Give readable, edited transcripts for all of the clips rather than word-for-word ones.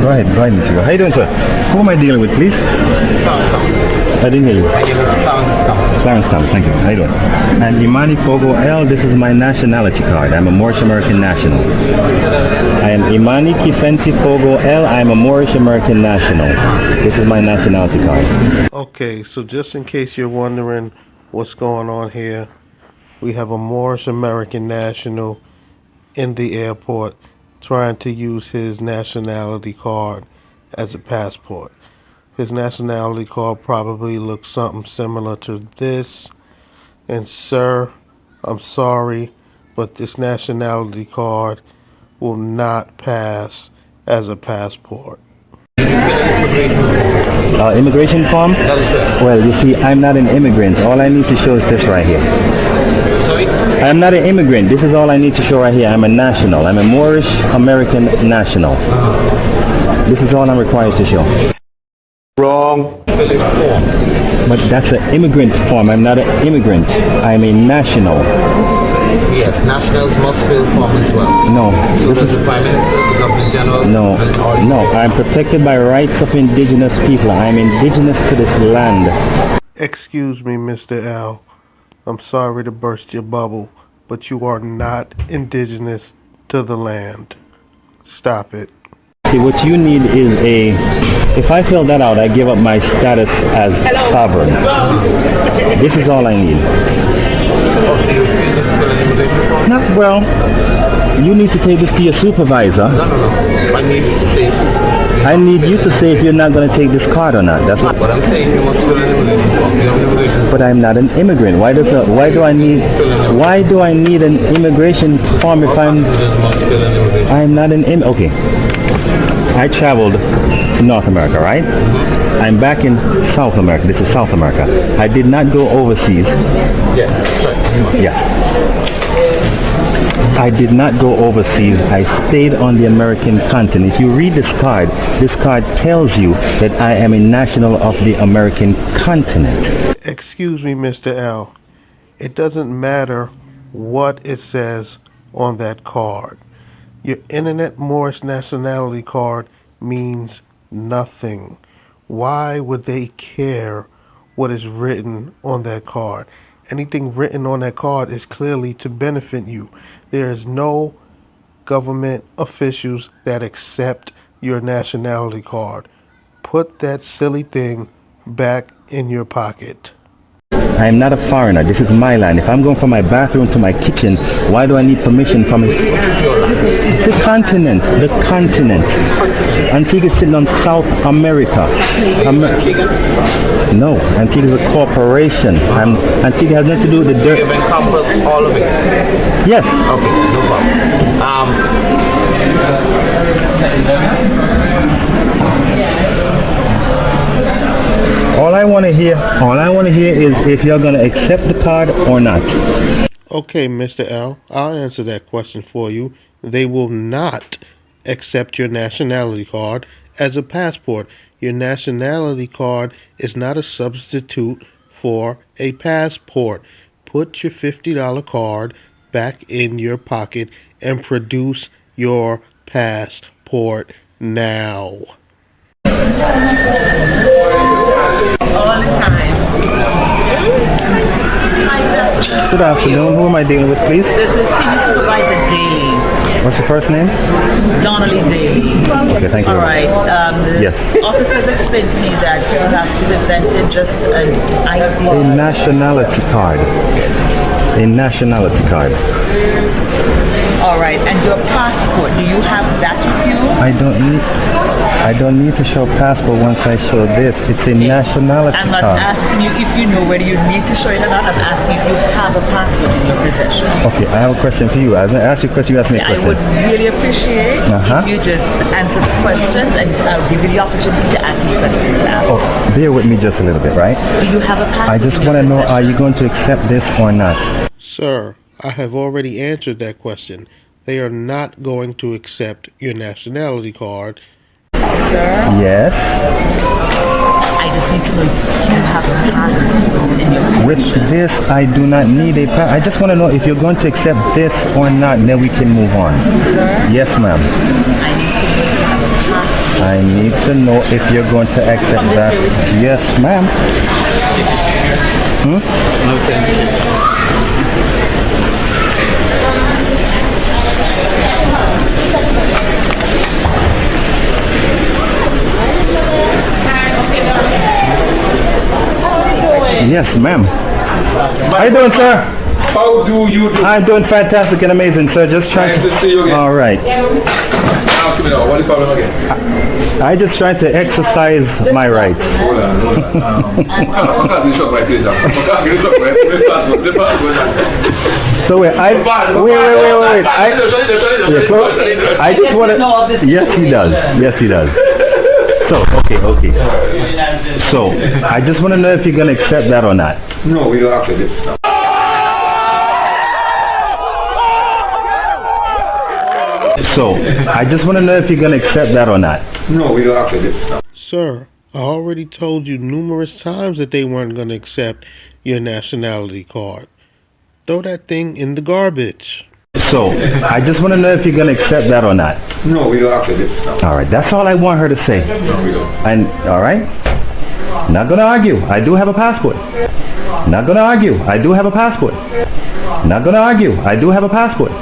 Go ahead, Mr. How you doing, sir? Who am I dealing with, please? I didn't hear you. Clarence Tom, thank you. How you doing? I'm Imani Fogo L. This is my nationality card. I'm a Moorish American national. I am Imani Kifenti Fogo L. I'm a Moorish American national. This is my nationality card. Okay, so just in case you're wondering what's going on here, we have a Moorish American national in the airport trying to use his nationality card as a passport. His nationality card probably looks something similar to this. And sir, I'm sorry, but this nationality card will not pass as a passport. Immigration form? Well, you see, I'm not an immigrant. All I need to show is this right here. I'm not an immigrant. This is all I need to show right here. I'm a national. I'm a Moorish American national. This is all I'm required to show. Wrong. But that's an immigrant form. I'm not an immigrant. I'm a national. Yes, nationals must fill form as well. No. So does the Prime Minister, the Governor General? No. I'm protected by rights of indigenous people. I'm indigenous to this land. Excuse me, Mr. L. I'm sorry to burst your bubble, but you are not indigenous to the land. Stop it. See, what you need is if I fill that out, I give up my status as sovereign. This is all I need. Not well. You need to take this to your supervisor. No. I need you to say. I need you to say if you're not going to take this card or not. That's what. But I'm saying you must fill an immigration form. You have an immigration form. But I'm not an immigrant. Why do I need an immigration form if I'm not an immigrant? Okay. I traveled to North America, right? I'm back in South America. This is South America. I did not go overseas. Yeah. I did not go overseas. I stayed on the American continent. If you read this card tells you that I am a national of the American continent. Excuse me, Mr. L. It doesn't matter what it says on that card. Your Internet Moorish nationality card means nothing. Why would they care what is written on that card? Anything written on that card is clearly to benefit you. There is no government officials that accept your nationality card. Put that silly thing back in your pocket. I am not a foreigner. This is my land. If I'm going from my bathroom to my kitchen, why do I need permission from it? The continent. Antigua is sitting on South America. No, Antigua is a corporation. Antigua has nothing to do with the dirt. You've encompassed all of it? Yes. Okay, no problem. All I want to hear is if you're going to accept the card or not. Okay, Mr. L, I'll answer that question for you. They will not accept your nationality card as a passport. Your nationality card is not a substitute for a passport. Put your $50 card back in your pocket and produce your passport now. All the time. Good afternoon. Who am I dealing with, please? This is Senior Supervisor Dave. What's your first name? Donnelly Dave. Okay, thank you. All right. Yes. The officer explained to me that you have presented just an ID. A nationality card. A nationality card. All right. And your passport, do you have that with you? I don't need to show passport once I show this. It's a nationality I'm not card. asking you if you know whether you need to show it or not. I'm asking if you have a passport in your possession. Okay, I have a question for you. I asked you a question, you asked me a I question. would really appreciate if you just answer the questions, and I'll give you the opportunity to ask me questions now. Oh, bear with me just a little bit, right? Do you have a passport? I just want to know, are you going to accept this or not? Sir, I have already answered that question. They are not going to accept your nationality card. Sir? Yes. I just need to know if you have a passport in your possession. With this, I do not need a passport. I just want to know if you're going to accept this or not, then we can move on. Sir? Yes, ma'am. I need to know if you have a passport. I know if you're going to accept that. Yes, ma'am. No, thank you. Yes, ma'am. How you doing, sir? How do you do? I'm doing fantastic and amazing, sir. Just trying Nice to see you again. All right. Ask me now, what is the problem again? I just trying to exercise my rights. Hold on. I can't do something like this. I can't do something like this. So wait, wait. I just want to. Yes, he does. Yes, he does. So okay. So I just want to know if you're gonna accept that or not. No, we don't accept it. So I just want to know if you're gonna accept that or not. No, we don't accept it. Sir, I already told you numerous times that they weren't going to accept your nationality card. Throw that thing in the garbage. So I just want to know if you're gonna accept that or not. No, we don't accept it. All right, that's all I want her to say. No, we don't. And all right, not gonna argue. I do have a passport. Not gonna argue. I do have a passport. Not gonna argue. I do have a passport.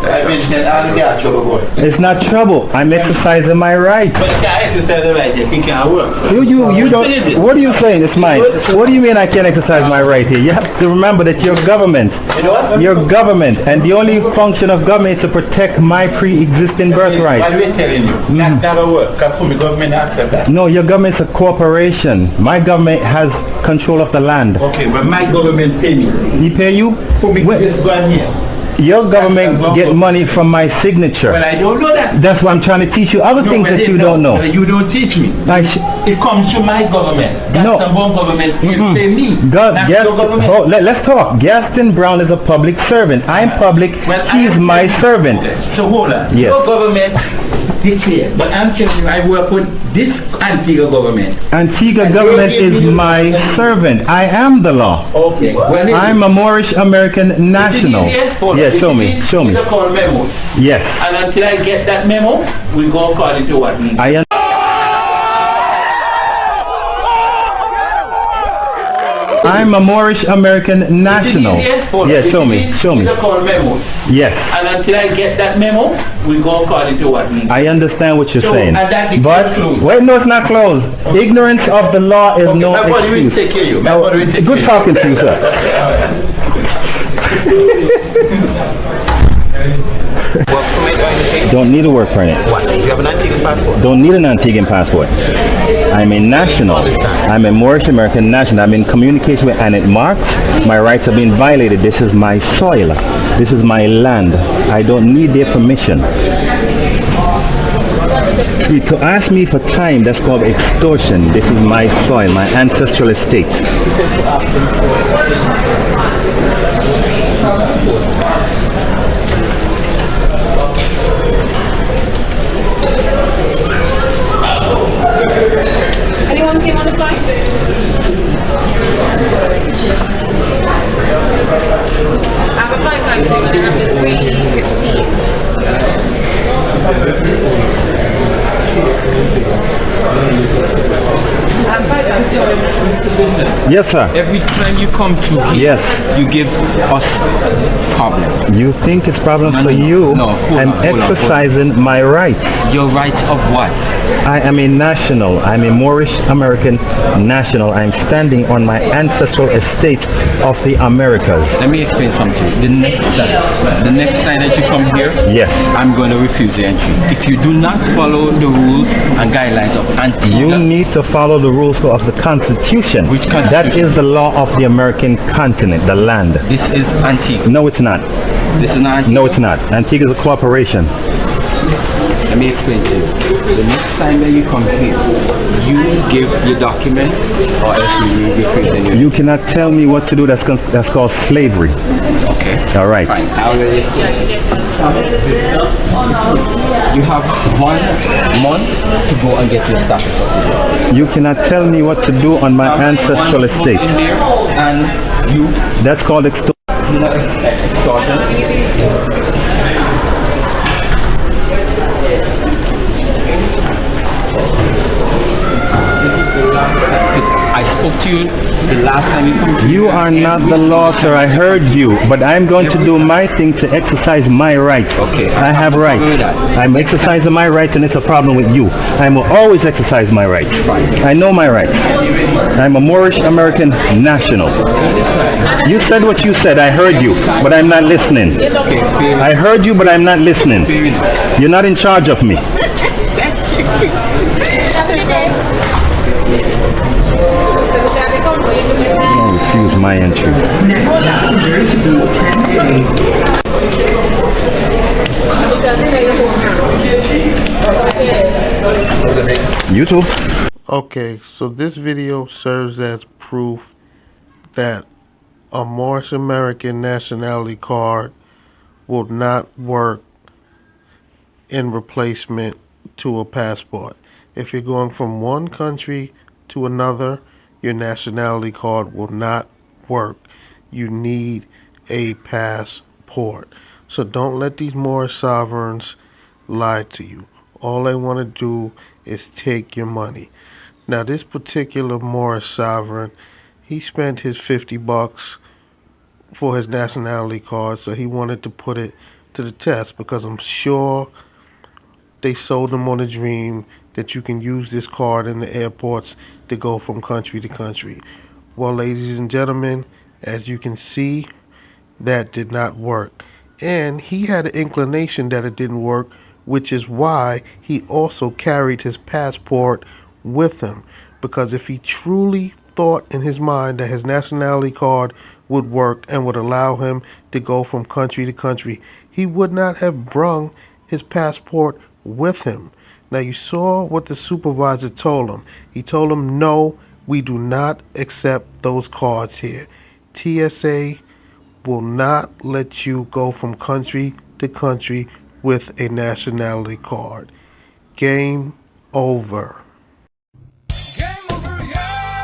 I mean, then I'll get trouble, boy. It's not trouble. I'm exercising my right. But the guy exercise the right, he can't work. You don't. What are you saying? It's mine. What do you mean I can't exercise my right here? You have to remember that you're government. You know what? You're government, and the only function of government is to protect my pre-existing birthright. What we're telling you, that never work. Because for me, government accept that. No, your government's a corporation. My government has control of the land. Okay, but my government pay me. He pay you? For me, just go on here. Your government get money from my signature. Well, I don't know that. That's why I'm trying to teach you other things that you don't know. You don't teach me. It comes to my government. That's No. the home government. You say me. That's your government. Let's talk. Gaston Brown is a public servant. I'm public. Well, He's my servant. So hold on. Yes. Your government declared. But I'm telling you, I work with this Antigua government. Antigua government is my servant. I am the law. Okay. Well, I'm a Moorish American national. Yes, show me. Show me. It's called memo. Yes. And until I get that memo, we go according to what we I'm a Moorish American national. Yes, show me. Show me. It's called memo. Yes. And until I get that memo, we go according to what we I understand what you're So, saying. and that is But closed. wait, no, it's not closed. Ignorance of the law is no my body will excuse. take care of you. My Now, body will take good care talking to you, sir. Work permit or anything? Don't need a work permit. What? You have an Antiguan passport? Don't need an Antiguan passport. I'm a national. I'm a Moorish American national. I'm in communication with, and it marks my rights have been violated. This is my soil. This is my land. I don't need their permission. See, to ask me for time, that's called extortion. This is my soil, my ancestral estate. Anyone came on the flight? I have a flight time thing and I have this Yes, sir. Every time you come to here, Yes. you give us problem. You think it's problem for you? No, hold I'm on, hold on. exercising my rights. Your right of what? I am a national. I'm a Moorish American national. I'm standing on my ancestral estate of the Americas. Let me explain something. The next time that you come here, Yes. I'm going to refuse the entry. If you do not follow the rules and guidelines of Antigua, You need to follow the rules of the Constitution. Which Constitution? That is the law of the American continent, the land. this is Antigua. No, it's not. This is not Antigua. No, it's not. Antigua is a corporation. Let me explain to you. The next time that you come here, you give your document or else you will be refusing. You cannot tell me what to do. That's called slavery. Okay. All right. Fine. I already. You have 1 month to go and get your status certificate. You cannot tell me what to do on my ancestral estate. And you That's called extortion. extortion. last time you come You are not the law, sir. I heard you, but I'm going to do my thing to exercise my right. Okay. I have rights. With that. I'm exercising my rights, and it's a problem with you. I will always exercise my rights. I know my rights. I'm a Moorish American national. You said what you said. I heard you, but I'm not listening. I heard you, but I'm not listening. You're not in charge of me. I'll refuse my entry. YouTube. Okay, so this video serves as proof that a Moorish American nationality card will not work in replacement to a passport. If you're going from one country to another, your nationality card will not work. You need a passport. So don't let these Moorish sovereigns lie to you. All they want to do is take your money. Now, this particular Moorish sovereign, he spent his $50 for his nationality card, so he wanted to put it to the test, because I'm sure they sold him on a dream that you can use this card in the airports to go from country to country. Well, ladies and gentlemen, as you can see, that did not work. And he had an inclination that it didn't work, which is why he also carried his passport with him. Because if he truly thought in his mind that his nationality card would work and would allow him to go from country to country, he would not have brung his passport with him. Now, you saw what the supervisor told him. He told him, no, we do not accept those cards here. TSA will not let you go from country to country with a nationality card. Game over. Game over, yeah.